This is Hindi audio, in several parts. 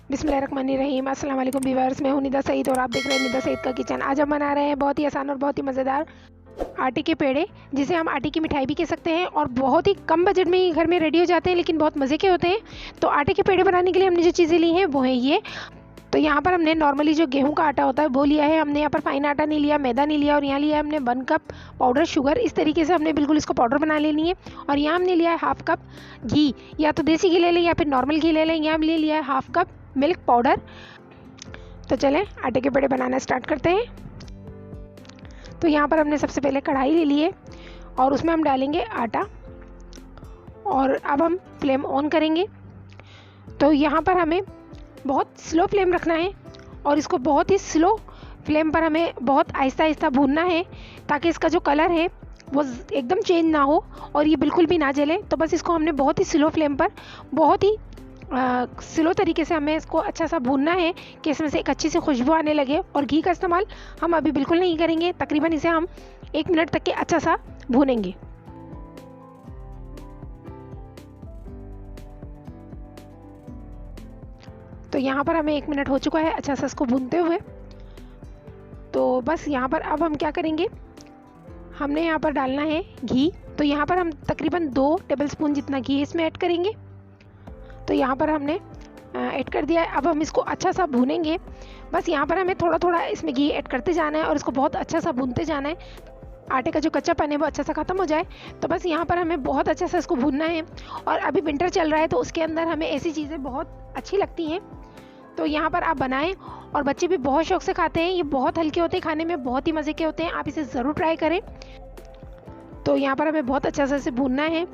बिस्मिल्लाहिर्रहमानिर्रहीम। अस्सलाम वालेकुम व्यूअर्स, मैं हूं निदा सईद और आप देख रहे हैं निदा सईद का किचन। आज हम बना रहे हैं बहुत ही आसान और बहुत ही मज़ेदार आटे के पेड़े, जिसे हम आटे की मिठाई भी कह सकते हैं और बहुत ही कम बजट में ही घर में रेडी हो जाते हैं, लेकिन बहुत मज़े के होते हैं। तो आटे के पेड़े बनाने के लिए हमने जो चीज़ें ली हैं वो है ये। तो यहाँ पर हमने नॉर्मली जो गेहूं का आटा होता है वो लिया है हमने। यहाँ पर फाइन आटा नहीं लिया, मैदा नहीं लिया, और यहाँ लिया है हमने 1 कप पाउडर शुगर। इस तरीके से हमने बिल्कुल इसको पाउडर बना लेनी है। और यहाँ हमने लिया है 1/2 कप घी, या तो देसी घी ले लें या फिर नॉर्मल घी ले लें। यहाँ हमने लिया है 1/2 कप मिल्क पाउडर। तो चलें आटे के पेड़े बनाना स्टार्ट करते हैं। तो यहाँ पर हमने सबसे पहले कढ़ाई ले ली है और उसमें हम डालेंगे आटा, और अब हम फ्लेम ऑन करेंगे। तो यहाँ पर हमें बहुत स्लो फ्लेम रखना है और इसको बहुत ही स्लो फ्लेम पर हमें बहुत आहिस्ता आहिस्ता भूनना है, ताकि इसका जो कलर है वो एकदम चेंज ना हो और ये बिल्कुल भी ना जले। तो बस इसको हमने बहुत ही स्लो फ्लेम पर बहुत ही स्लो तरीके से हमें इसको अच्छा सा भूनना है कि इसमें से एक अच्छी सी खुशबू आने लगे। और घी का इस्तेमाल हम अभी बिल्कुल नहीं करेंगे, तकरीबन इसे हम 1 मिनट तक के अच्छा सा भूनेंगे। तो यहाँ पर हमें 1 मिनट हो चुका है अच्छा सा इसको भूनते हुए। तो बस यहाँ पर अब हम क्या करेंगे, हमने यहाँ पर डालना है घी। तो यहाँ पर हम तकरीबन 2 टेबलस्पून जितना घी इसमें ऐड करेंगे। तो यहाँ पर हमने ऐड कर दिया है। अब हम इसको अच्छा सा भूनेंगे। बस यहाँ पर हमें थोड़ा थोड़ा इसमें घी ऐड करते जाना है और इसको बहुत अच्छा सा भूनते जाना है, आटे का जो कच्चापन है वो अच्छा सा ख़त्म हो जाए। तो बस यहाँ पर हमें बहुत अच्छा सा इसको भूनना है। और अभी विंटर चल रहा है तो उसके अंदर हमें ऐसी चीज़ें बहुत अच्छी लगती हैं। तो यहाँ पर आप बनाएं और बच्चे भी बहुत शौक से खाते हैं। ये बहुत हल्के होते हैं, खाने में बहुत ही मज़े के होते हैं। आप इसे ज़रूर ट्राई करें। तो यहाँ पर हमें बहुत अच्छा सा इसे भूनना है।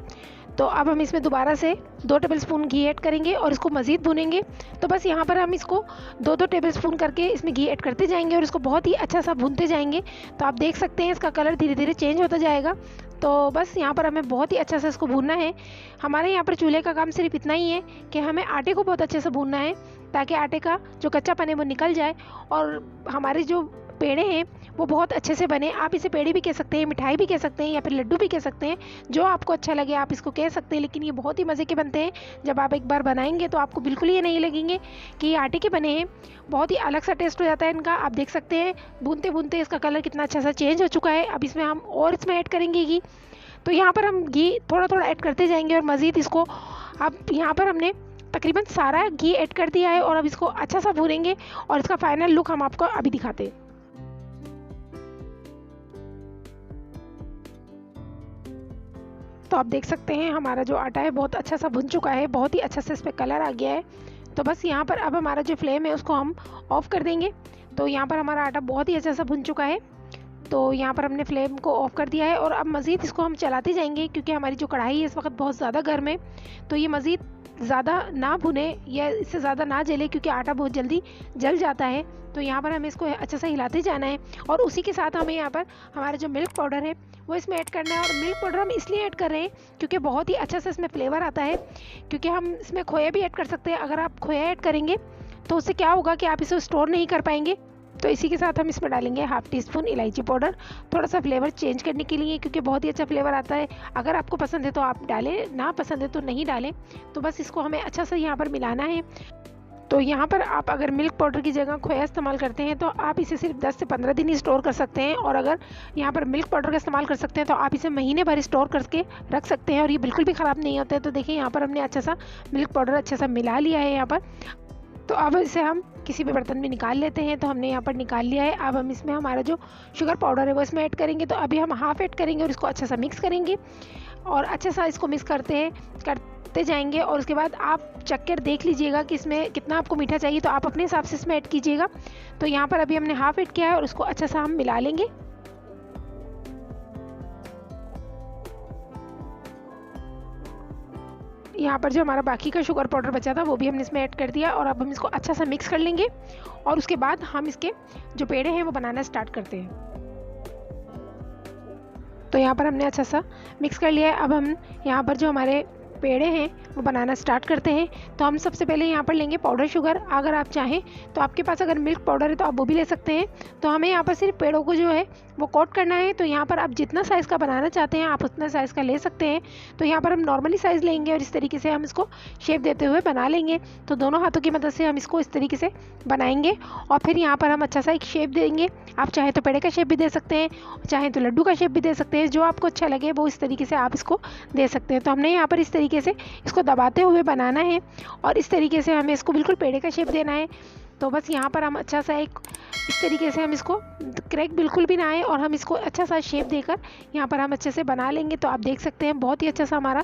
तो अब हम इसमें दोबारा से 2 टेबलस्पून घी ऐड करेंगे और इसको मज़ीद भूनेंगे। तो बस यहाँ पर हम इसको 2-2 टेबलस्पून करके इसमें घी ऐड करते जाएंगे और इसको बहुत ही अच्छा सा भूनते जाएंगे। तो आप देख सकते हैं इसका कलर धीरे धीरे चेंज होता जाएगा। तो बस यहाँ पर हमें बहुत ही अच्छा से इसको भूनना है। हमारे यहाँ पर चूल्हे का काम सिर्फ इतना ही है कि हमें आटे को बहुत अच्छे से भूनना है, ताकि आटे का जो कच्चापन है वो निकल जाए और हमारे जो पेड़े हैं वो बहुत अच्छे से बने। आप इसे पेड़े भी कह सकते हैं, मिठाई भी कह सकते हैं, या फिर लड्डू भी कह सकते हैं, जो आपको अच्छा लगे आप इसको कह सकते हैं। लेकिन ये बहुत ही मज़े के बनते हैं। जब आप एक बार बनाएंगे तो आपको बिल्कुल ये नहीं लगेंगे कि ये आटे के बने हैं। बहुत ही अलग सा टेस्ट हो जाता है इनका। आप देख सकते हैं भूनते भूनते इसका कलर कितना अच्छा सा चेंज हो चुका है। अब इसमें हम और इसमें ऐड करेंगे घी। तो यहाँ पर हम घी थोड़ा थोड़ा ऐड करते जाएंगे और मज़ीद इसको, अब यहाँ पर हमने तकरीबन सारा घी ऐड कर दिया है और अब इसको अच्छा सा भूनेंगे और इसका फाइनल लुक हम आपको अभी दिखाते हैं। तो आप देख सकते हैं हमारा जो आटा है बहुत अच्छा सा भुन चुका है, बहुत ही अच्छा से इस पर कलर आ गया है। तो बस यहाँ पर अब हमारा जो फ्लेम है उसको हम ऑफ़ कर देंगे। तो यहाँ पर हमारा आटा बहुत ही अच्छा सा भुन चुका है। तो यहाँ पर हमने फ्लेम को ऑफ़ कर दिया है और अब मज़ीद इसको हम चलाते जाएंगे, क्योंकि हमारी जो कढ़ाई है इस वक्त बहुत ज़्यादा गर्म है। तो ये मज़ीद ज़्यादा ना भुने या इससे ज़्यादा ना जले, क्योंकि आटा बहुत जल्दी जल जाता है। तो यहाँ पर हमें इसको अच्छा सा हिलाते जाना है और उसी के साथ हमें यहाँ पर हमारा जो मिल्क पाउडर है वो इसमें ऐड करना है। और मिल्क पाउडर हम इसलिए ऐड कर रहे हैं क्योंकि बहुत ही अच्छा से इसमें फ्लेवर आता है, क्योंकि हम इसमें खोया भी ऐड कर सकते हैं। अगर आप खोया ऐड करेंगे तो उससे क्या होगा कि आप इसे स्टोर नहीं कर पाएंगे। तो इसी के साथ हम इसमें डालेंगे 1/2 टीस्पून इलायची पाउडर, थोड़ा सा फ्लेवर चेंज करने के लिए, क्योंकि बहुत ही अच्छा फ्लेवर आता है। अगर आपको पसंद है तो आप डालें, ना पसंद है तो नहीं डालें। तो बस इसको हमें अच्छा सा यहाँ पर मिलाना है। तो यहाँ पर आप अगर मिल्क पाउडर की जगह खोया इस्तेमाल करते हैं तो आप इसे सिर्फ 10 से 15 दिन ही स्टोर कर सकते हैं, और अगर यहाँ पर मिल्क पाउडर का इस्तेमाल कर सकते हैं तो आप इसे महीने भर स्टोर करके रख सकते हैं और ये बिल्कुल भी ख़राब नहीं होता है। तो देखिए यहाँ पर हमने अच्छा सा मिल्क पाउडर अच्छा सा मिला लिया है यहाँ पर। तो अब इसे हम किसी भी बर्तन में निकाल लेते हैं। तो हमने यहाँ पर निकाल लिया है। अब हम इसमें हमारा जो शुगर पाउडर है वो इसमें ऐड करेंगे। तो अभी हम 1/2 ऐड करेंगे और इसको अच्छा सा मिक्स करेंगे और अच्छा सा इसको मिक्स करते जाएंगे। और उसके बाद आप चख कर देख लीजिएगा कि इसमें कितना आपको मीठा चाहिए, तो आप अपने हिसाब से इसमें ऐड कीजिएगा। तो यहाँ पर अभी हमने 1/2 ऐड किया है और उसको अच्छा सा हम मिला लेंगे। यहाँ पर जो हमारा बाकी का शुगर पाउडर बचा था वो भी हमने इसमें ऐड कर दिया और अब हम इसको अच्छा सा मिक्स कर लेंगे और उसके बाद हम इसके जो पेड़े हैं वो बनाना स्टार्ट करते हैं। तो यहाँ पर हमने अच्छा सा मिक्स कर लिया है। अब हम यहाँ पर जो हमारे पेड़े हैं वो बनाना स्टार्ट करते हैं। तो हम सबसे पहले यहाँ पर लेंगे पाउडर शुगर। अगर आप चाहें तो आपके पास अगर मिल्क पाउडर है तो आप वो भी ले सकते हैं। तो हमें यहाँ पर सिर्फ पेड़ों को जो है वो कोट करना है। तो यहाँ पर आप जितना साइज़ का बनाना चाहते हैं आप उतना साइज़ का ले सकते हैं। तो यहाँ पर हम नॉर्मली साइज़ लेंगे और इस तरीके से हम इसको शेप देते हुए बना लेंगे। तो दोनों हाथों की मदद से हम इसको इस तरीके से बनाएंगे और फिर यहाँ पर हम अच्छा सा एक शेप देंगे। आप चाहे तो पेड़े का शेप भी दे सकते हैं, चाहे तो लड्डू का शेप भी दे सकते हैं, जो आपको अच्छा लगे वो इस तरीके से आप इसको दे सकते हैं। तो हमने यहाँ पर इस तरीके से इसको दबाते हुए बनाना है और इस तरीके से हमें इसको बिल्कुल पेड़े का शेप देना है। तो बस यहाँ पर हम अच्छा सा एक इस तरीके से हम इसको क्रैक बिल्कुल भी ना आए और हम इसको अच्छा सा शेप देकर यहाँ पर हम अच्छे से बना लेंगे। तो आप देख सकते हैं बहुत ही अच्छा सा हमारा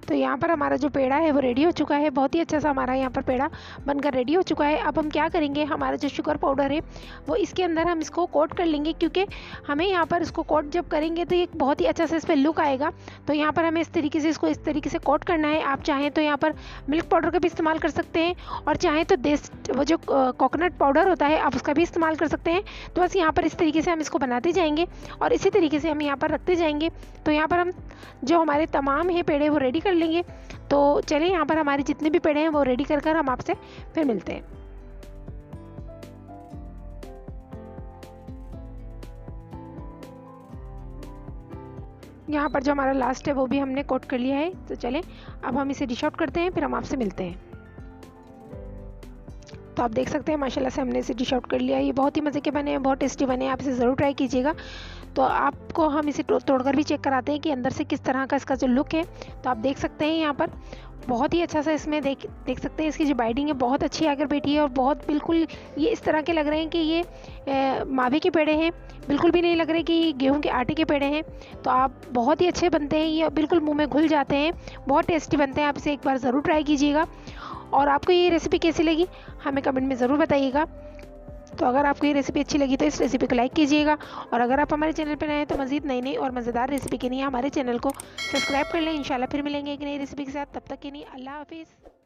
तो यहाँ पर हमारा जो पेड़ा है वो रेडी हो चुका है। बहुत ही अच्छा सा हमारा यहाँ पर पेड़ा बनकर रेडी हो चुका है। अब हम क्या करेंगे, हमारा जो शुगर पाउडर है वो इसके अंदर हम इसको कोट कर लेंगे, क्योंकि हमें यहाँ पर इसको कोट जब करेंगे तो ये बहुत ही अच्छा से इस पर लुक आएगा। तो यहाँ पर हमें इस तरीके से इसको इस तरीके से कोट करना है। आप चाहें तो यहाँ पर मिल्क पाउडर का भी इस्तेमाल कर सकते हैं और चाहें तो वो जो कोकोनट पाउडर होता है आप उसका भी इस्तेमाल कर सकते हैं। तो बस यहाँ पर इस तरीके से हम इसको बनाते जाएंगे और इसी तरीके से हम यहाँ पर रखते जाएंगे। तो यहाँ पर हम जो हमारे तमाम है पेड़े वो रेडी कर लेंगे। तो चलिए यहाँ पर हमारे जितने भी पेड़े हैं वो रेडी कर कर हम आपसे फिर मिलते हैं। यहाँ पर जो हमारा लास्ट है वो भी हमने कोट कर लिया है। तो चलें अब हम इसे डिश आउट करते हैं, फिर हम आपसे मिलते हैं। तो आप देख सकते हैं माशाल्लाह से हमने इसे डिश आउट कर लिया है। ये बहुत ही मज़े के बने हैं, बहुत टेस्टी बने हैं, आप इसे ज़रूर ट्राई कीजिएगा। तो आपको हम इसे तोड़कर भी चेक कराते हैं कि अंदर से किस तरह का इसका जो लुक है। तो आप देख सकते हैं यहाँ पर बहुत ही अच्छा सा इसमें देख सकते हैं इसकी जो बाइडिंग है बहुत अच्छी आकर बैठी है और बहुत बिल्कुल ये इस तरह के लग रहे हैं कि ये मावे के पेड़े हैं, बिल्कुल भी नहीं लग रहे कि गेहूं के आटे के पेड़े हैं। तो आप बहुत ही अच्छे बनते हैं, ये बिल्कुल मुंह में घुल जाते हैं, बहुत टेस्टी बनते हैं। आप इसे एक बार ज़रूर ट्राई कीजिएगा और आपको ये रेसिपी कैसी लगी हमें कमेंट में ज़रूर बताइएगा। तो अगर आपको ये रेसिपी अच्छी लगी तो इस रेसिपी को लाइक कीजिएगा और अगर आप हमारे चैनल पर नए हैं तो मज़ीद नई नई और मज़ेदार रेसिपी के लिए हमारे चैनल को सब्सक्राइब कर लें। इंशाल्लाह फिर मिलेंगे एक नई रेसिपी के साथ, तब तक के लिए अल्लाह हाफिज़।